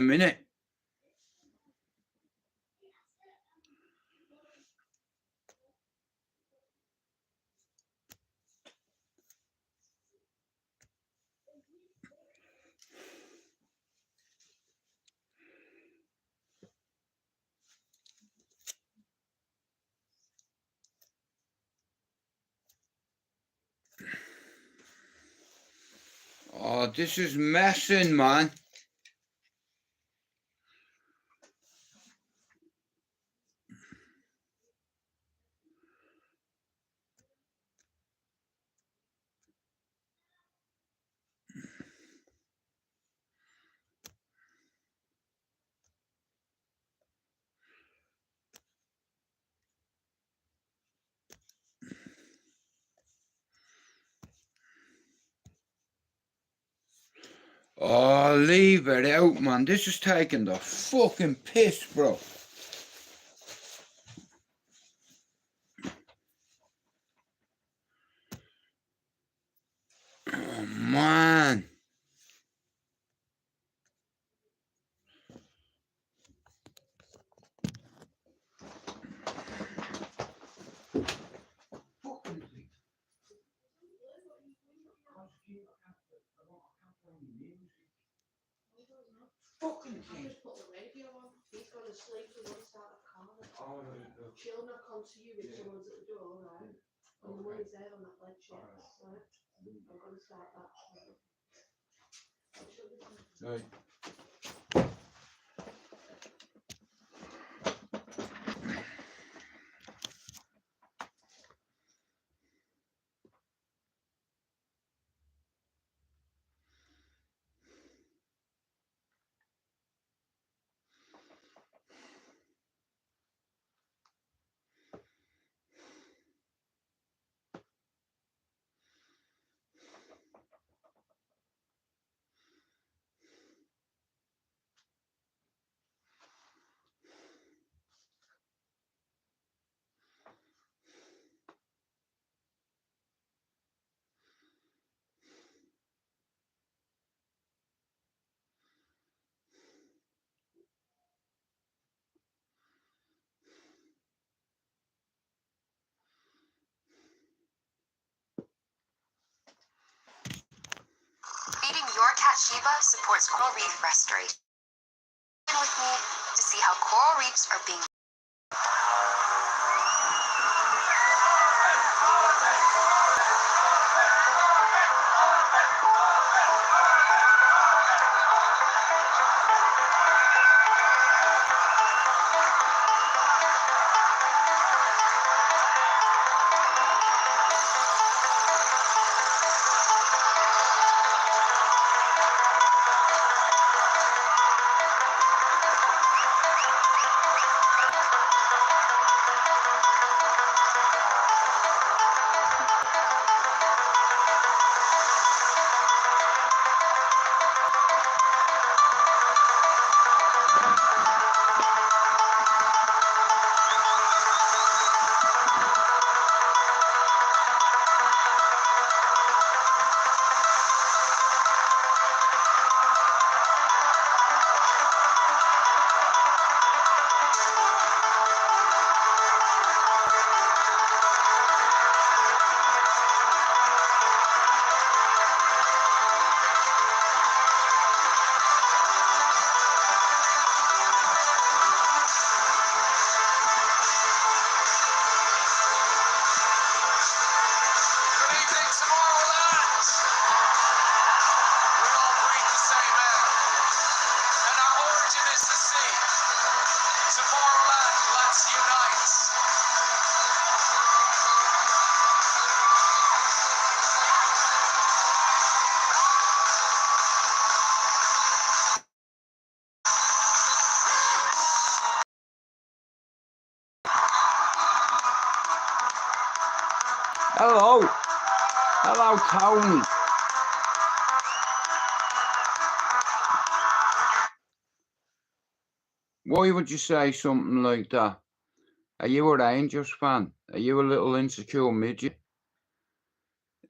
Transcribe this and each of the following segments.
a minute. Oh, this is messing, man. Oh, leave it out, man. This is taking the fucking piss, bro. Oh, man. Fucking thing. Just put the radio on. He's gone to sleep and wants to start a car. Oh, right. She'll knock onto you if someone's at the door, right? And the money's there on that ledge, yeah. Right? I'm going to start that. Right. Feeding your cat Shiba supports coral reef restoration. Join with me to see how coral reefs are being Hello. Hello, Tony. Why would you say something like that? Are you a Rangers fan? Are you a little insecure midget?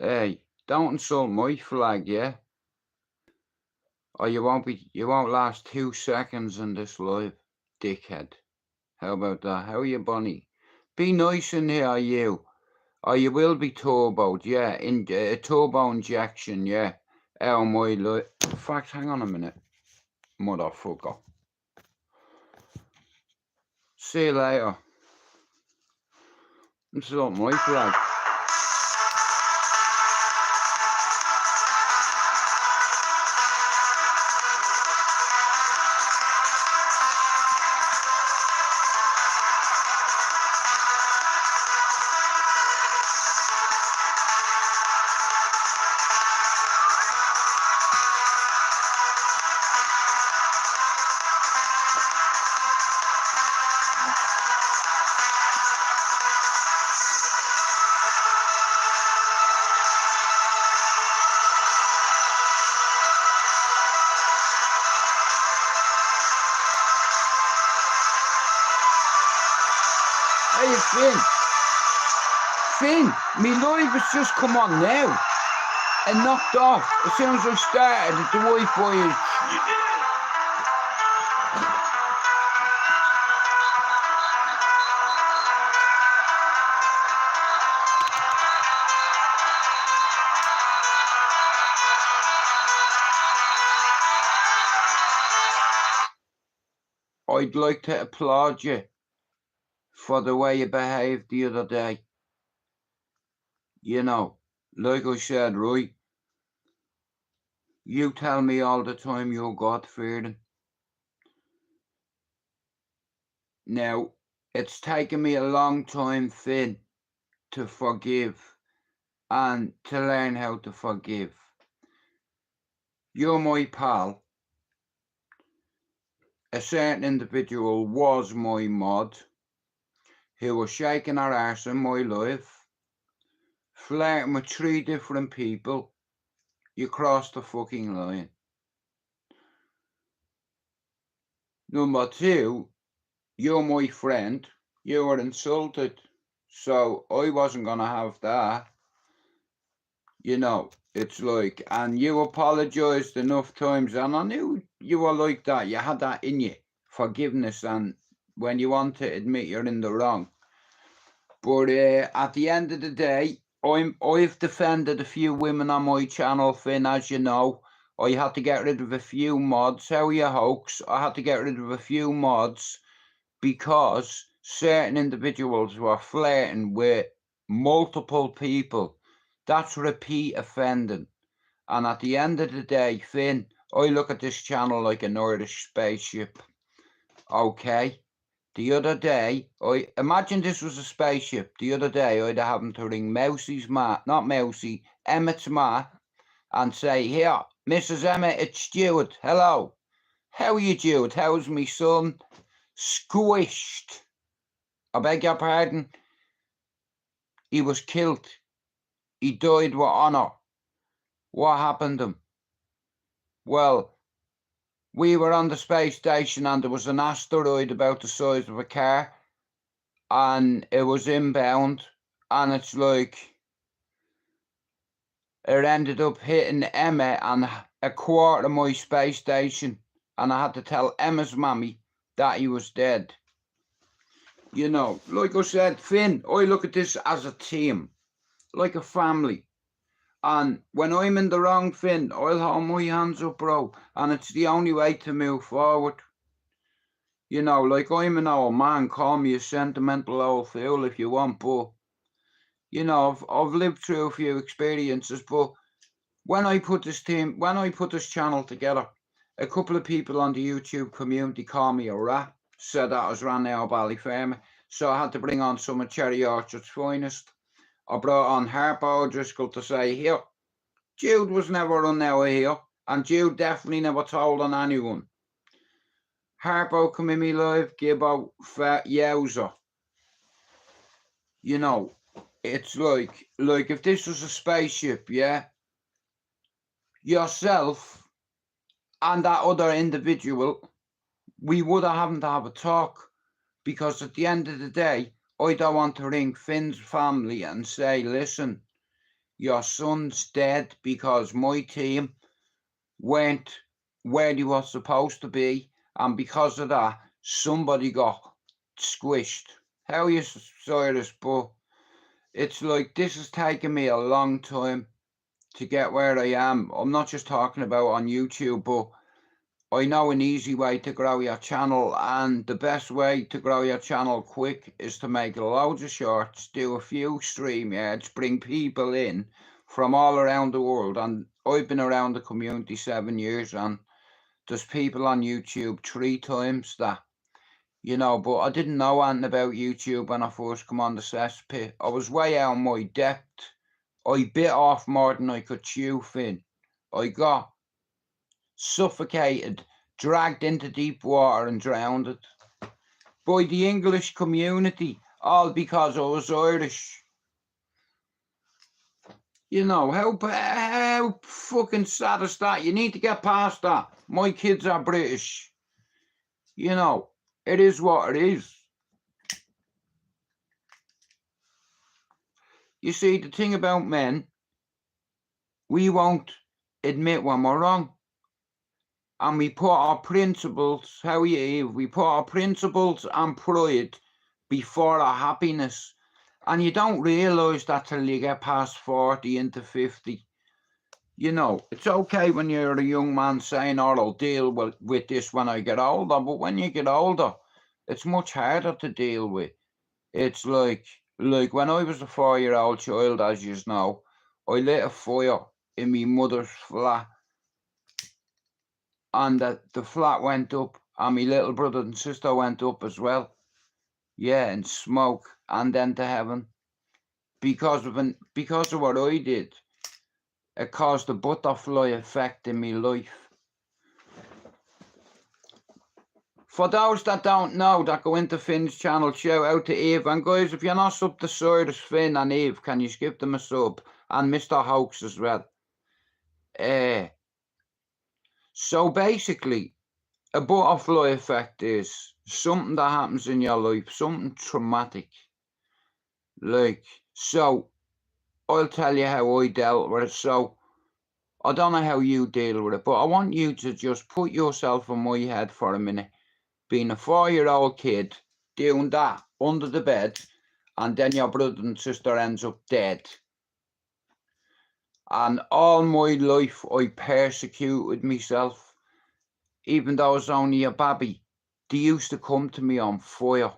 Hey, don't insult my flag, yeah? Or you won't last 2 seconds in this live, dickhead. How about that? How are you, Bonnie? Be nice in here, you. Or you will be turboed, yeah. Turbo injection, yeah. Oh my life. In fact, hang on a minute. Motherfucker. See you later. This is not my flag. Hey, Finn, me live has just come on now and knocked off as soon as I started. The Wi-Fi is... I'd like to applaud you for the way you behaved the other day. You know, like I said, right? You tell me all the time you're God-fearing. Now, it's taken me a long time, Finn, to forgive and to learn how to forgive. You're my pal. A certain individual was my mod who was shaking her arse in my life, flirting with 3 different people. You crossed the fucking line. Number 2, you're my friend. You were insulted, so I wasn't gonna have that. You know, it's like, and you apologised enough times, and I knew you were like that. You had that in you, forgiveness, and when you want to admit you're in the wrong. But at the end of the day, I've defended a few women on my channel, Finn, as you know. I had to get rid of a few mods. How are you, Hoax? I had to get rid of a few mods because certain individuals were flirting with multiple people. That's repeat offending. And at the end of the day, Finn, I look at this channel like an Irish spaceship. Okay? The other day, imagine this was a spaceship. The other day, I'd have him to ring Mousie's ma, not Mousie, Emmett's ma, and say, here, Mrs. Emmett, it's Stuart. Hello. How are you, Stuart? How's me son? Squished. I beg your pardon? He was killed. He died with honour. What happened to him? Well, we were on the space station and there was an asteroid about the size of a car and it was inbound, and it's like it ended up hitting Emma and a quarter of my space station, and I had to tell Emma's mammy that he was dead. You know, like I said, Finn, I look at this as a team, like a family. And when I'm in the wrong, Finn, I'll hold my hands up, bro. And it's the only way to move forward. You know, like I'm an old man, call me a sentimental old fool if you want, but, you know, I've lived through a few experiences, but when I put this channel together, a couple of people on the YouTube community called me a rat, said that I was ran out of Ballyfermot, so I had to bring on some of Cherry Orchard's finest. I brought on Harpo O'Driscoll to say, here, Jude was never run out of here, and Jude definitely never told on anyone. Harpo come in me live, Gibbo, Yowza. You know, it's like if this was a spaceship, yeah, yourself and that other individual, we would have having to have a talk, because at the end of the day, I don't want to ring Finn's family and say, listen, your son's dead because my team weren't where they were supposed to be, and because of that, somebody got squished. How you say this, but it's like this has taken me a long time to get where I am. I'm not just talking about on YouTube, but I know an easy way to grow your channel, and the best way to grow your channel quick is to make loads of shorts, do a few StreamYards, bring people in from all around the world. And I've been around the community 7 years, and there's people on YouTube 3 times that, you know, but I didn't know anything about YouTube when I first come on the cesspit. I was way out of my depth. I bit off more than I could chew, Finn. I got suffocated, dragged into deep water and drowned by the English community, all because I was Irish. You know, how fucking sad is that? You need to get past that. My kids are British. You know, it is what it is. You see, the thing about men, we won't admit when we're wrong. And we put our principles, we put our principles and pride before our happiness. And you don't realise that till you get past 40 into 50. You know, it's okay when you're a young man saying, oh, I'll deal with this when I get older. But when you get older, it's much harder to deal with. It's like when I was a 4-year-old child, as you know, I lit a fire in my mother's flat. And the flat went up, and my little brother and sister went up as well. Yeah, and smoke, and then to heaven. Because of what I did, it caused a butterfly effect in my life. For those that don't know, that go into Finn's channel, shout out to Eve. And guys, if you're not sub to Cyrus, Finn and Eve, can you skip them a sub? And Mr. Hoax as well. So basically, a butterfly effect is something that happens in your life, something traumatic. Like, so, I'll tell you how I dealt with it. So, I don't know how you deal with it, but I want you to just put yourself in my head for a minute. Being a 4-year-old kid, doing that under the bed, and then your brother and sister ends up dead. And all my life, I persecuted myself. Even though I was only a baby, they used to come to me on fire.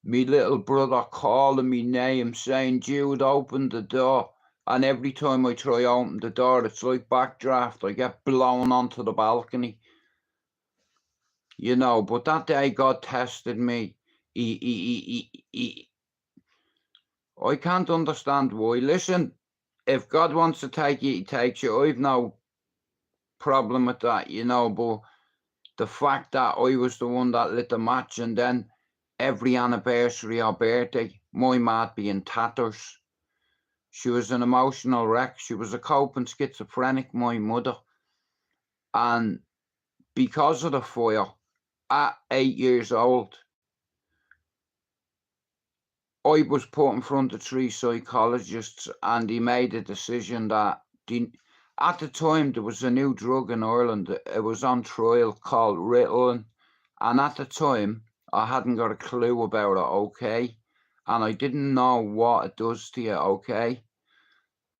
Me little brother calling me name, saying, Jude, open the door. And every time I try to open the door, it's like backdraft. I get blown onto the balcony. You know, but that day God tested me. I can't understand why. Listen, if God wants to take you, he takes you. I've no problem with that, you know, but the fact that I was the one that lit the match, and then every anniversary or birthday, my ma'd be in tatters. She was an emotional wreck. She was a coping schizophrenic, my mother. And because of the fire, at 8 years old, I was put in front of 3 psychologists, and he made a decision that at the time there was a new drug in Ireland. It was on trial called Ritalin, and at the time I hadn't got a clue about it, okay? And I didn't know what it does to you, okay?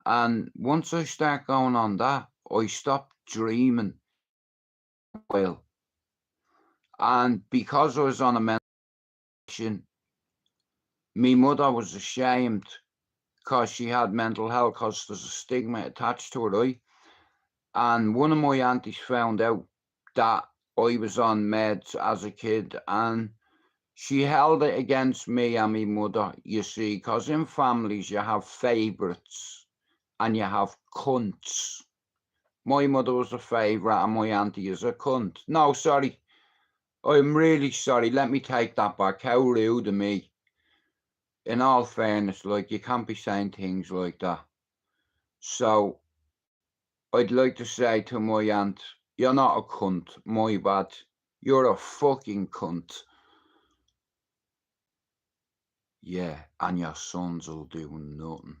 And once I start going on that, I stopped dreaming. Well, and because I was on a medication, my mother was ashamed because she had mental health, because there's a stigma attached to it, right? And one of my aunties found out that I was on meds as a kid, and she held it against me and my mother, you see, because in families you have favourites and you have cunts. My mother was a favourite and my auntie is a cunt. No, sorry. I'm really sorry. Let me take that back. How rude of me. In all fairness, like, you can't be saying things like that. So, I'd like to say to my aunt, you're not a cunt, my bad. You're a fucking cunt. Yeah, and your sons will do nothing.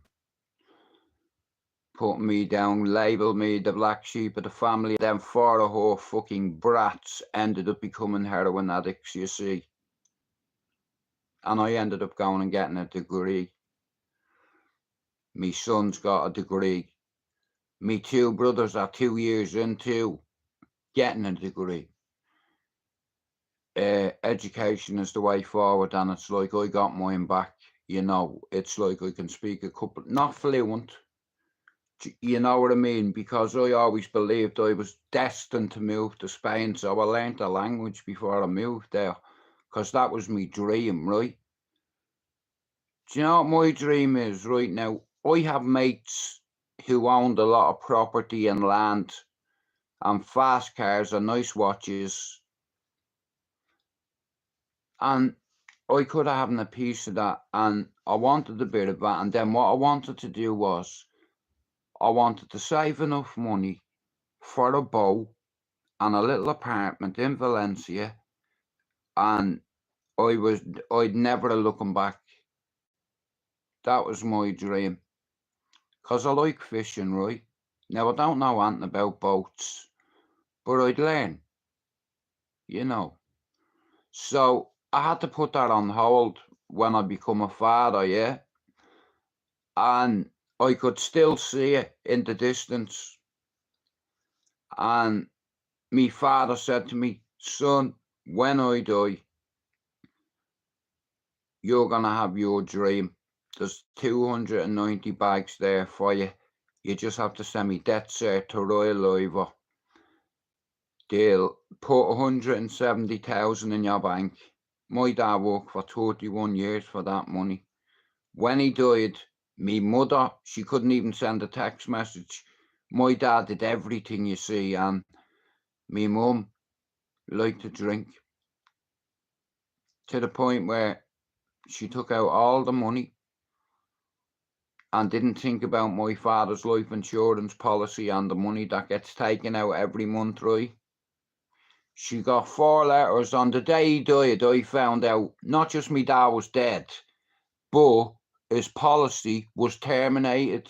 putting me down, labelled me the black sheep of the family. Then 4 of her fucking brats ended up becoming heroin addicts, you see. And I ended up going and getting a degree. My son's got a degree. Me 2 brothers are 2 years into getting a degree. Education is the way forward, and it's like I got mine back. You know, it's like I can speak a couple, not fluent, you know what I mean? Because I always believed I was destined to move to Spain, so I learned the language before I moved there, because that was my dream, right? Do you know what my dream is right now? I have mates who owned a lot of property and land and fast cars and nice watches, and I could have had a piece of that, and I wanted a bit of that. And then what I wanted to do was I wanted to save enough money for a boat and a little apartment in Valencia, and I'd never looking back. That was my dream, because I like fishing, right? Now, I don't know anything about boats, but I'd learn, you know. So I had to put that on hold when I become a father, yeah? And I could still see it in the distance. And my father said to me, son, when I die, you're going to have your dream. There's 290 bags there for you. You just have to send me death cert to Royal Ivor. They'll put 170,000 in your bank. My dad worked for 31 years for that money. When he died, me mother, she couldn't even send a text message. My dad did everything, you see, and me mum liked to drink, to the point where she took out all the money and didn't think about my father's life insurance policy and the money that gets taken out every month, right? She got 4 letters. On the day he died, I found out not just my dad was dead, but his policy was terminated.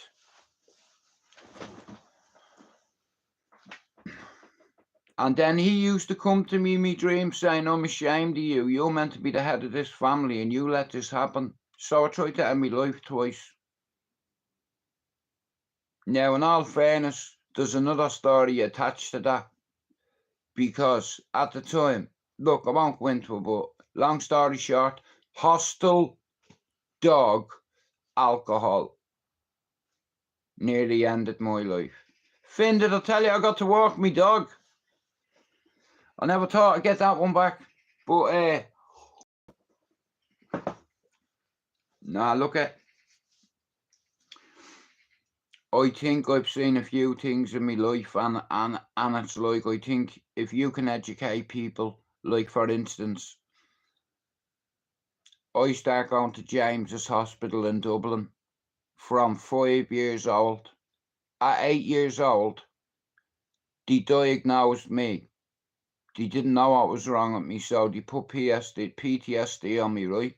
And then he used to come to me in my dreams saying, I'm ashamed of you. You're meant to be the head of this family and you let this happen. So I tried to end my life twice. Now, in all fairness, there's another story attached to that. Because at the time, look, I won't go into it, but long story short, hostile dog alcohol nearly ended my life. Finn, did I tell you I got to walk my dog? I never thought I'd get that one back. But, nah, look at, I think I've seen a few things in my life, and it's like, I think if you can educate people, like for instance, I start going to James's Hospital in Dublin from 5 years old. At 8 years old, they diagnosed me. They didn't know what was wrong with me, so they put PTSD on me, right?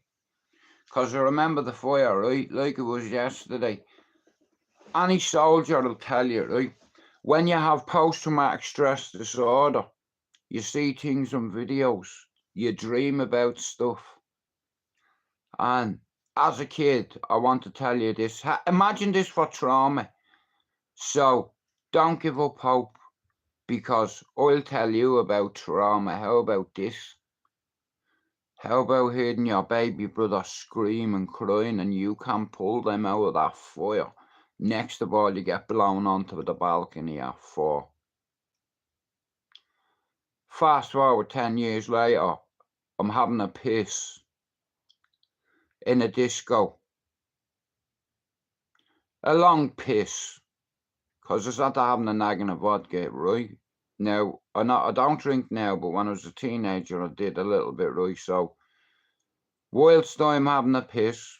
Because I remember the fire, right? Like it was yesterday. Any soldier will tell you, right? When you have post-traumatic stress disorder, you see things on videos, you dream about stuff. And as a kid, I want to tell you this. Imagine this for trauma. So don't give up hope, because I'll tell you about trauma. How about this? How about hearing your baby brother scream and crying and you can't pull them out of that fire? Next of all, you get blown onto the balcony at 4. Fast forward 10 years later, I'm having a piss in a disco. A long piss, because it's after having a nagging of vodka, right? Now, I don't drink now, but when I was a teenager, I did a little bit, right? So, whilst I'm having a piss,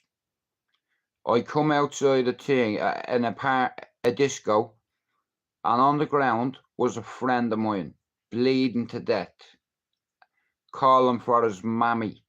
I come outside a thing, in a disco, and on the ground was a friend of mine, bleeding to death, calling for his mammy.